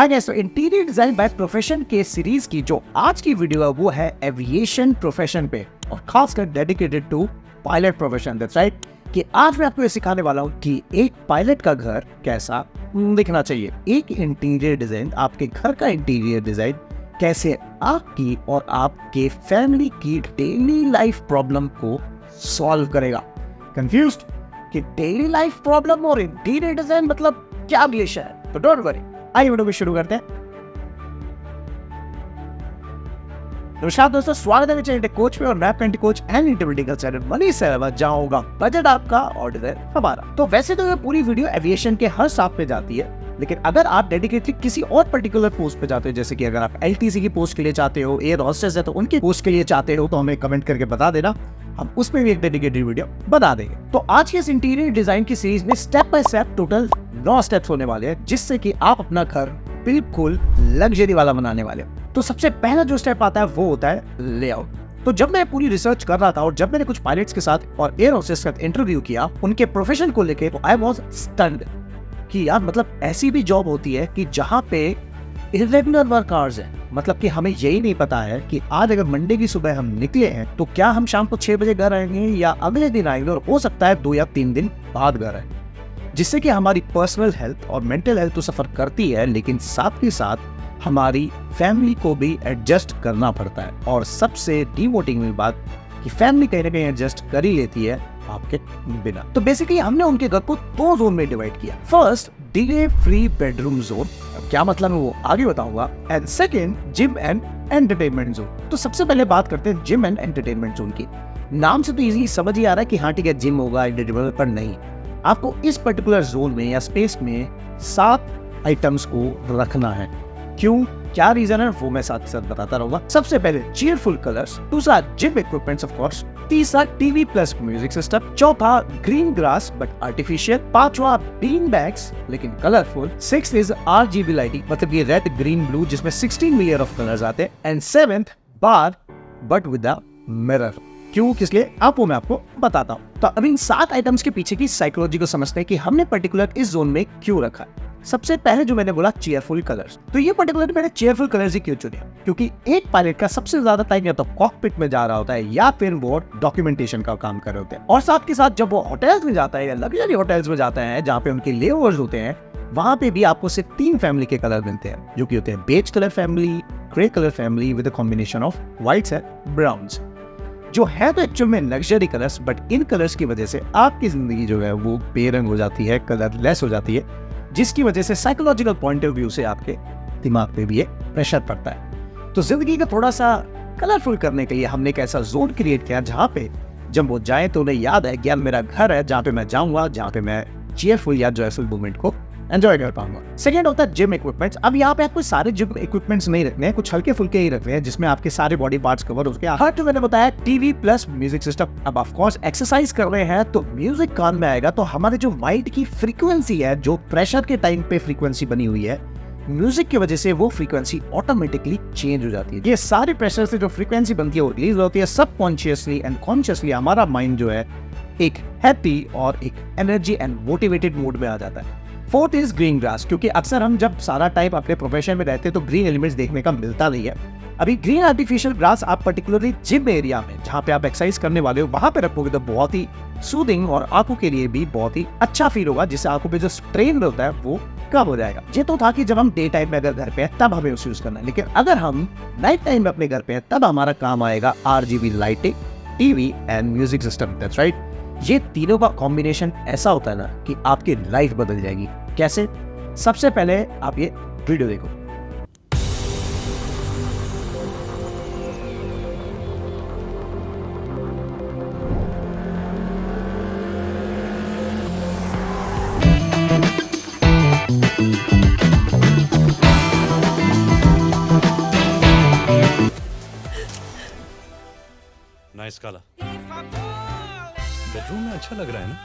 हाँ गाइस, तो interior design by profession के सीरीज की जो आज की वीडियो है वो है एविएशन प्रोफेशन पे और खासकर dedicated to pilot profession. That's right कि आज मैं आपको ये सिखाने वाला हूँ कि एक पायलट का घर कैसा दिखना चाहिए। एक इंटीरियर डिजाइन, आपके घर का इंटीरियर डिजाइन कैसे आपकी और आपके फैमिली की डेली लाइफ प्रॉब्लम को सॉल्व करेगा। कंफ्यूज्ड कि डेली लाइफ प्रॉब्लम और इंटीरियर डिजाइन मतलब क्या रिलेशन है? तो डोंट वरी, आइए वीडियो को शुरू करते हैं। नमस्कार दोस्तों, स्वागत है मेरे कोच पे और मैं पेंट कोच एंड इंटीरियर का चैनल मनी से जाऊंगा बजट आपका और डिजाइन हमारा। तो वैसे तो ये पूरी वीडियो एविएशन के हर साथ पे जाती है, लेकिन अगर आप डेडिकेटली किसी और पर्टिकुलर पोस्ट पे जाते हो, जैसे कि अगर आप एलटीसी की पोस्ट के लिए चाहते हो, एयर हॉस्टेस है तो उनकी पोस्ट के लिए चाहते हो, तो हमें कमेंट करके बता देना, हम उसमें भी एक डेडिकेटेड वीडियो बना देंगे। तो आज के इस इंटीरियर डिजाइन की सीरीज में step by step total 9 steps होने वाले हैं, जिससे कि आप अपना घर बिल्कुल लग्जरी वाला बनाने वाले हो। तो सबसे पहला जो स्टेप आता है वो होता है लेआउट। तो जब मैं पूरी रिसर्च कर रहा था और जब मैंने कुछ पायलट्स के साथ और एयर होस्टेस के साथ इंटरव्यू किया उनके प्रोफेशन को लेके, तो आई वाज स्टन्ड कि यार मतलब ऐसी भी जॉब होती है कि जहाँ पे इरेगुलर वर्क आवर्स है। मतलब कि हमें यही नहीं पता है कि आज अगर मंडे की सुबह हम निकले हैं तो क्या हम शाम को 6 बजे घर आएंगे या अगले दिन आएंगे, और हो सकता है 2 या 3 दिन बाद घर आए, जिससे कि हमारी पर्सनल हेल्थ और मेंटल हेल्थ तो सफर करती है, लेकिन साथ ही साथ हमारी फैमिली को भी एडजस्ट करना पड़ता है। और सबसे डिमोटिवेटिंग बात कि फैमिली कहीं ना कहीं एडजस्ट कर ही लेती है आपके बिना। तो बेसिकली हमने उनके घर को 2 जोन में डिवाइड किया। First, delay free bedroom zone, क्या मतलब है वो आगे बताऊंगा, and second gym and entertainment zone. तो सबसे पहले बात करते हैं जिम एंड एंटरटेनमेंट जोन की। नाम से तो इजीली समझ ही आ रहा है कि हाँ ठीक है जिम होगा, एंटरटेनमेंट, पर नहीं, आपको इस पर्टिकुलर जोन में या स्पेस में 7 आइटम्स को रखना है। क्यों, क्या रीजन है वो मैं साथ साथ बताता रहूंगा। सबसे पहले चीयरफुल कलर्स, दूसरा जिम इक्विपमेंट्स ऑफ कोर्स, तीसरा टीवी प्लस म्यूजिक सिस्टम, चौथा ग्रीन ग्रास बट आर्टिफिशियल, पांचवा बीन बैग्स लेकिन कलरफुल, 6 इज RGB लाइटिंग, मतलब ये रेड ग्रीन ब्लू जिसमें 16 लेयर ऑफ कलर्स आते हैं, and 7th bar but with a mirror. क्यों, किस लिए, आपको मैं आपको बताता हूँ। तो अब इन 7 आइटम्स के पीछे की साइकोलॉजी को समझते हैं कि हमने पर्टिकुलर इस जोन में क्यों रखा है। सबसे पहले जो मैंने बोला चीयरफुल कलर्स, तो ये पर्टिकुलर मैंने चीयरफुल कलर्स ही क्यों चुने, क्योंकि एक पायलट का सबसे ज्यादा टाइम या तो कॉकपिट में जा रहा होता है या फिर वो डॉक्यूमेंटेशन का काम कर रहे होते हैं, और साथ के साथ जब वो होटल्स में जाता है या लग्जरी होटल्स में जाता है जहाँ पे उनके लेओवर्स होते हैं, वहां पे भी आपको सिर्फ 3 फैमिली के कलर मिलते हैं, जो कि होते हैं beige colour family, grey colour family with a combination of whites and browns, जो है तो एक्चुअल में लग्जरी कलर्स, बट इन कलर्स की वजह से आपकी जिंदगी जो है वो बेरंग हो जाती है, कलरलेस हो जाती है, जिसकी वजह से साइकोलॉजिकल पॉइंट ऑफ व्यू से आपके दिमाग पे भी एक प्रेशर पड़ता है। तो जिंदगी को थोड़ा सा कलरफुल करने के लिए हमने एक ऐसा जोन क्रिएट किया जहाँ पे जब वो जाए तो उन्हें याद है कि यार मेरा घर है जहाँ पे मैं जाऊंगा, जहाँ पे मैं चीयरफुल या जॉयफुल मूवमेंट को एंजॉय कर पाऊंगा। सेकेंड होता है जिम इक्विपमेंट्स। अब यहाँ पे आपको सारे जिम इक्विपमेंट्स नहीं रखने हैं, कुछ हल्के फुल्के ही रखने हैं जिसमें आपके सारे बॉडी पार्ट्स कवर हो सके। हर जो मैंने बताया टीवी प्लस म्यूजिक सिस्टम। अब ऑफ कोर्स एक्सरसाइज कर रहे हैं तो म्यूजिक कान में आएगा, तो हमारे जो माइंड की फ्रीक्वेंसी है, जो प्रेशर के टाइम पे फ्रीक्वेंसी बनी हुई है, म्यूजिक की वजह से वो फ्रीक्वेंसी ऑटोमेटिकली चेंज हो जाती है। ये सारे प्रेशर से जो फ्रीक्वेंसी बनती है वो रिलीज होती है सबकॉन्शियसली एंड कॉन्शियसली। हमारा माइंड जो है एक हैप्पी और एक एनर्जी एंड मोटिवेटेड मूड में आ जाता है। 4th इज ग्रीन ग्रास, क्योंकि अक्सर हम जब सारा टाइम अपने प्रोफेशन में रहते हैं तो ग्रीन एलिमेंट्स देखने का मिलता नहीं है। अभी ग्रीन आर्टिफिशियल ग्रास आप पर्टिकुलरली जिम एरिया में जहाँ पे आप एक्सरसाइज करने वाले हो वहां पे रखोगे तो बहुत ही सूदिंग और आंखों के लिए भी बहुत ही अच्छा फील होगा, जिससे आंखों पे जो स्ट्रेन होता है वो कम हो जाएगा। ये तो था कि जब हम डे टाइम में अगर घर पे है तब हमें उसे यूज करना है, लेकिन अगर हम नाइट टाइम में अपने घर पे है तब हमारा काम आएगा RGB lighting, TV and music system. That's right, ये तीनों का कॉम्बिनेशन ऐसा होता है ना कि आपकी लाइफ बदल जाएगी। कैसे? सबसे पहले आप ये वीडियो देखो। नाइस काला, बेडरूम में अच्छा लग रहा है ना?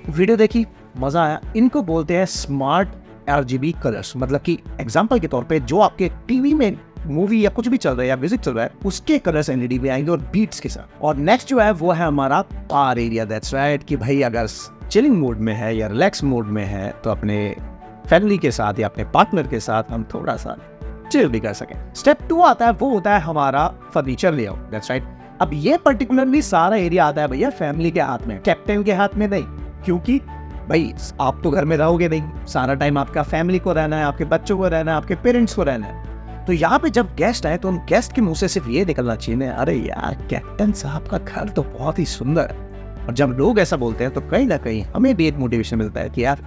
वीडियो देखी, मजा आया। इनको बोलते हैं स्मार्ट RGB कलर्स। मतलब कि एग्जांपल के तौर पे जो आपके टीवी में मूवी या कुछ भी चल रहा है या म्यूजिक चल रहा है उसके कलर्स LED में आएंगे और बीट्स के साथ। और नेक्स्ट जो है वो है हमारा पार एरिया। दैट्स राइट कि भाई अगर चिलिंग मोड में है या रिलैक्स मोड में है तो अपने फैमिली के साथ या अपने पार्टनर के साथ हम थोड़ा सा चिल भी कर सकें। स्टेप 2 आता है, वो होता है हमारा फर्नीचर लेआउट, दैट्स राइट। अब ये पर्टिकुलरली सारा एरिया आता है भैया फैमिली के हाथ में, कैप्टन के हाथ में नहीं, क्योंकि भाई आप तो घर में रहोगे नहीं, सारा टाइम आपका फैमिली को रहना है, आपके बच्चों को रहना है, आपके पेरेंट्स को रहना है। तो यहाँ पे जब गेस्ट आए तो उन गेस्ट के मुंह से सिर्फ ये निकलना चाहिए, अरे यार कैप्टन साहब का घर तो बहुत ही सुंदर है। और जब लोग ऐसा बोलते हैं तो कहीं ना कहीं हमें भी एक मोटिवेशन मिलता है कि यार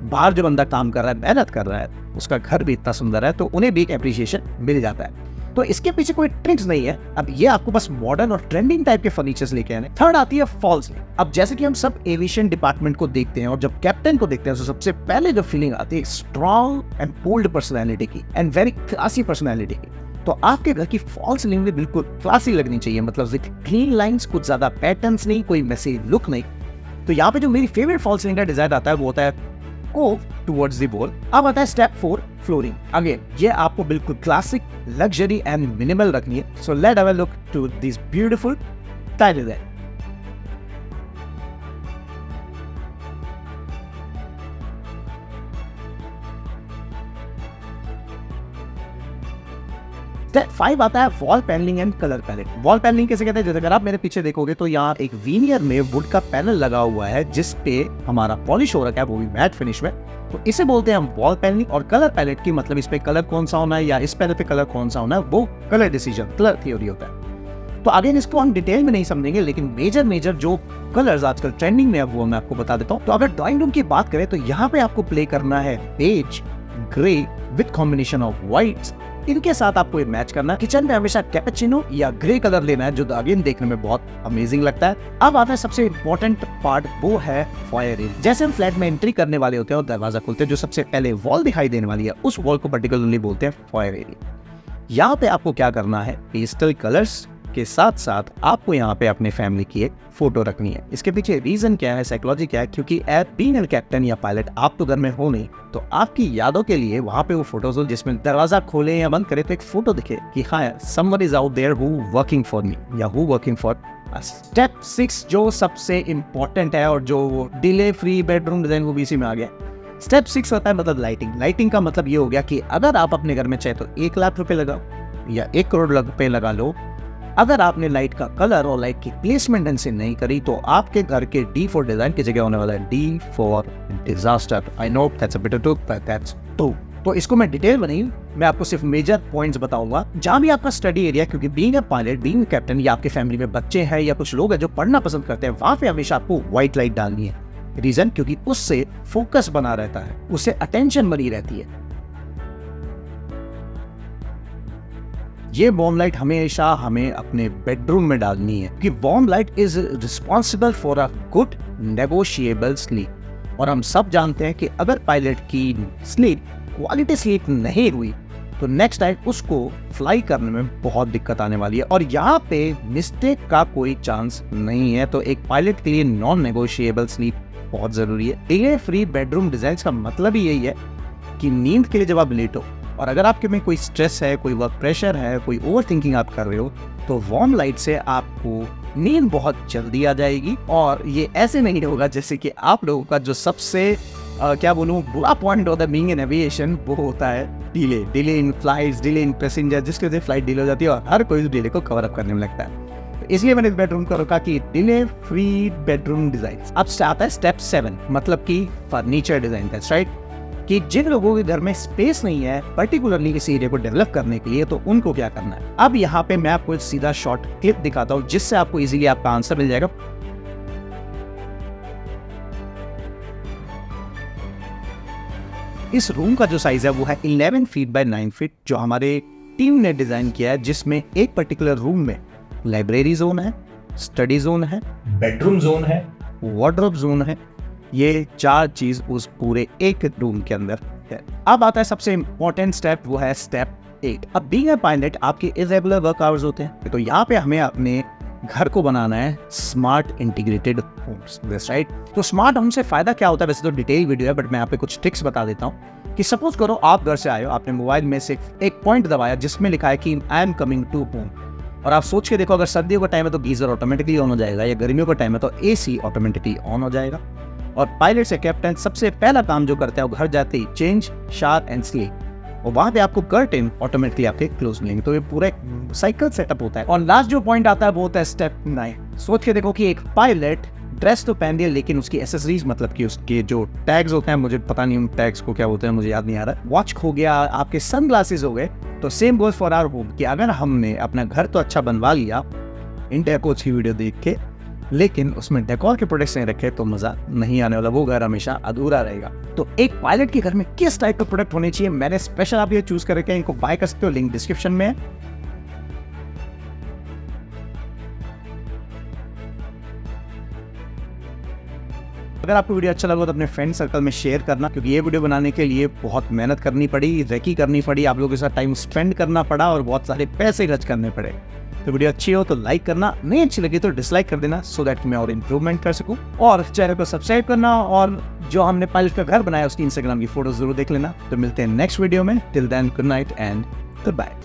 बाहर जो बंदा काम कर रहा है, मेहनत कर रहा है, उसका घर भी इतना सुंदर है, तो उन्हें भी एक एप्रिसिएशन मिल जाता है। तो इसके पीछे कोई ट्रिक्स नहीं है, अब ये आपको बस मॉडर्न और ट्रेंडिंग टाइप के फर्नीचर्स लेके आने। थर्ड आती है फॉल्स सीलिंग। अब जैसे कि हम सब एविएशन डिपार्टमेंट को देखते हैं और जब कैप्टन को देखते हैं तो सबसे पहले जो फीलिंग आती है स्ट्रॉन्ग एंड बोल्ड पर्सनैलिटी की एंड वेरी क्लासी पर्सनैलिटी की। तो आपके घर की फॉल्स सीलिंग भी बिल्कुल क्लासी लगनी चाहिए, मतलब विद क्लीन लाइंस, कुछ ज्यादा पैटर्न्स नहीं, कोई मैसी लुक नहीं। तो यहाँ पे जो मेरी फेवरेट फॉल्स सीलिंग का डिजाइन आता है वो होता है कोव टुवर्ड्स द वॉल। अब आता है स्टेप 4, फ्लोरिंग। अगेन ये आपको बिल्कुल क्लासिक, लग्जरी एंड मिनिमल रखनी है। So let have a look to this beautiful tile design. Step 5 आता है wall panelling and colour palette. Wall panelling कैसे कहते हैं, जैसे अगर आप मेरे पीछे देखोगे तो यहाँ एक वीनियर में वुड का पैनल लगा हुआ है जिस पे हमारा पॉलिश हो रखा है, वो भी मैट फिनिश में। तो इसे बोलते हैं हम वॉल पैनलिंग। और कलर पैलेट की मतलब इस पे कलर कौन सा होना है या इस पैनल पे कलर कौन सा होना है, वो कलर डिसीजन, कलर थ्योरी होता है। तो अगेन इसको हम डिटेल में नहीं समझेंगे, लेकिन मेजर जो कलर्स आजकल ट्रेंडिंग में है वो मैं आपको बता देता हूँ। तो अगर ड्राइंग रूम की बात करें तो यहाँ पे आपको प्ले करना है beige, grey with combination of whites, इनके साथ आपको ये मैच करना है। किचन में हमेशा कैपेचिनो या ग्रे कलर लेना है, जो अगेन देखने में बहुत अमेजिंग लगता है। अब आता है सबसे इंपॉर्टेंट पार्ट, वो है फॉयर एरिया। जैसे हम फ्लैट में एंट्री करने वाले होते हैं और दरवाजा खोलते हैं, जो सबसे पहले वॉल दिखाई देने वाली है उस वॉल को पर्टिकुलरली बोलते हैं फॉयर एरिया। यहाँ पे आपको क्या करना है, पेस्टल कलर्स के साथ साथ आपको यहाँ पे अपने फैमिली की एक फोटो रखनी है। इसके पीछे रीजन क्या है, साइकोलॉजी क्या है, क्योंकि एज बीइंग एन कैप्टन या पायलट आप तो घर में हो नहीं, तो आपकी यादों के लिए वहां पे वो फोटोज हो जिसमें दरवाजा खोले या बंद करे तो एक फोटो दिखे कि हाँ someone is out there who working for me या who working for us. Step 6 जो सबसे इंपॉर्टेंट है और जो डिले फ्री बेडरूम डिजाइन वो भी इसी में आ गया। स्टेप 6 होता है मतलब लाइटिंग। लाइटिंग का मतलब ये हो गया कि अगर आप अपने घर में चाहे तो 1 लाख रुपए लगाओ या 1 करोड़ रुपए लगा लो, अगर आपने लाइट का कलर और लाइट की प्लेसमेंट ढंग से नहीं करी तो आपके घर के D फॉर डिजाइन की जगह होने वाला है D for disaster. I know that's a bit too, but that's true. तो इसको मैं डिटेल में नहीं, मैं आपको सिर्फ मेजर पॉइंट्स बताऊंगा। जहां भी आपका स्टडी एरिया, क्योंकि being a pilot, being a captain, या आपके फैमिली में बच्चे हैं या कुछ लोग हैं जो पढ़ना पसंद करते हैं, वहां पे हमेशा आपको व्हाइट लाइट डालनी है। रीजन क्योंकि उससे फोकस बना रहता है, उससे अटेंशन बनी रहती है। ये वार्म लाइट हमेशा हमें अपने बेडरूम में डालनी है, क्योंकि warm light is responsible for a good negotiable sleep. और हम सब जानते हैं कि अगर पायलट की स्लीप क्वालिटी स्लीप नहीं हुई तो नेक्स्ट टाइम उसको फ्लाई करने में बहुत दिक्कत आने वाली है, और यहाँ पे मिस्टेक का कोई चांस नहीं है। तो एक पायलट के लिए नॉन नेगोशिएबल स्लीप बहुत जरूरी है। डिले फ्री बेडरूम डिजाइन का मतलब ही यही है कि नींद के लिए जब आप लेटो और अगर आपके में कोई स्ट्रेस है, कोई वर्क प्रेशर है, कोई ओवर थिंकिंग आप कर रहे हो, तो वार्म लाइट से आपको नींद बहुत जल्दी आ जाएगी। और ये ऐसे नहीं होगा जैसे कि आप लोगों का जो सबसे क्या बोलूँ बुरा पॉइंट होता है बीइंग इन एविएशन, वो होता है delay in flights, delay in passenger, जिसकी वजह से फ्लाइट डिले हो जाती है और हर कोई उस डिले को कवर अप करने में लगता है। तो इसलिए मैंने इस बेडरूम को रखा कि डिले फ्री बेडरूम डिजाइन। अब आता है स्टेप 7, मतलब कि फर्नीचर डिजाइन। दैट्स राइट, कि जिन लोगों के घर में स्पेस नहीं है पर्टिकुलरली इस एरिया को डेवलप करने के लिए, तो उनको क्या करना है। अब यहाँ पे मैं आपको एक सीधा शॉर्ट क्लिप दिखाता हूँ जिससे आपको इजीली आपका आंसर मिल जाएगा। इस रूम का जो साइज है वो है 11 फीट बाय 9 फीट, जो हमारे टीम ने डिजाइन किया है, जिसमें एक पर्टिकुलर रूम में लाइब्रेरी जोन है, स्टडी जोन है, बेडरूम जोन है, वार्डरोब जोन है। ये 4 चीज उस पूरे एक रूम के अंदर है। अब आता है सबसे इंपॉर्टेंट स्टेप, वो है स्टेप 8। अब बीइंग अ पायलट आपके इरेगुलर वर्क आवर्स होते हैं, तो यहाँ पे हमें अपने घर को बनाना है smart integrated homes. That's right. तो स्मार्ट होम से फायदा क्या होता है, वैसे तो डिटेल वीडियो है, बट मैं यहाँ पे कुछ ट्रिक्स बता देता हूँ। कि सपोज करो आप घर से आए हो, आपने मोबाइल में से एक पॉइंट दबाया जिसमें लिखा है कि I am coming to home, और आप सोच के देखो अगर सर्दियों का टाइम है तो गीजर ऑटोमेटिकली ऑन हो जाएगा, या गर्मियों का टाइम है तो AC ऑटोमेटिकली ऑन हो जाएगा। और पायलट से कैप्टन सबसे पहला काम जो करता है वो घर जाते ही चेंज, शावर एंड स्लीप, और वहां पे आपको कर्टेन ऑटोमेटिकली आपके क्लोज मिलेंगे। तो ये पूरा एक साइकिल सेटअप होता है। और लास्ट जो पॉइंट आता है वो होता है स्टेप 9। सोच के देखो कि एक पायलट ड्रेस तो पहन लिया लेकिन उसकी एसेसरीज, मतलब कि उसके जो टैग्स होते हैं, मुझे पता नहीं उन टैग्स को क्या बोलते हैं, मुझे याद नहीं आ रहा, वॉच खो गया, आपके सनग्लासेस हो गए। तो same goes for our home कि अगर हमने अपना घर तो अच्छा बनवा लिया इंडिया कोच की वीडियो देख के, लेकिन उसमें डेकोर के प्रोडक्ट्स नहीं रखे तो मजा नहीं आने वाला, वो घर हमेशा अधूरा रहेगा। तो एक पायलट के घर में किस टाइप का प्रोडक्ट होने चाहिए, मैंने स्पेशल आप ये चूज कर रखे हैं, इनको बाय कर सकते हो, लिंक डिस्क्रिप्शन में है। अगर आपको वीडियो अच्छा लगा तो अपने फ्रेंड सर्कल में शेयर करना, क्योंकि ये वीडियो बनाने के लिए बहुत मेहनत करनी पड़ी, रेकी करनी पड़ी, आप लोगों के साथ टाइम स्पेंड करना पड़ा और बहुत सारे पैसे खर्च करने पड़े। तो वीडियो अच्छी हो तो लाइक करना, नहीं अच्छी लगी तो डिसलाइक कर देना, सो दैट मैं और इम्प्रूवमेंट कर सकूं। और चैनल को सब्सक्राइब करना, और जो हमने पायलट का घर बनाया उसकी इंस्टाग्राम की फोटो जरूर देख लेना। तो मिलते हैं नेक्स्ट वीडियो में। Till then good night and good bye.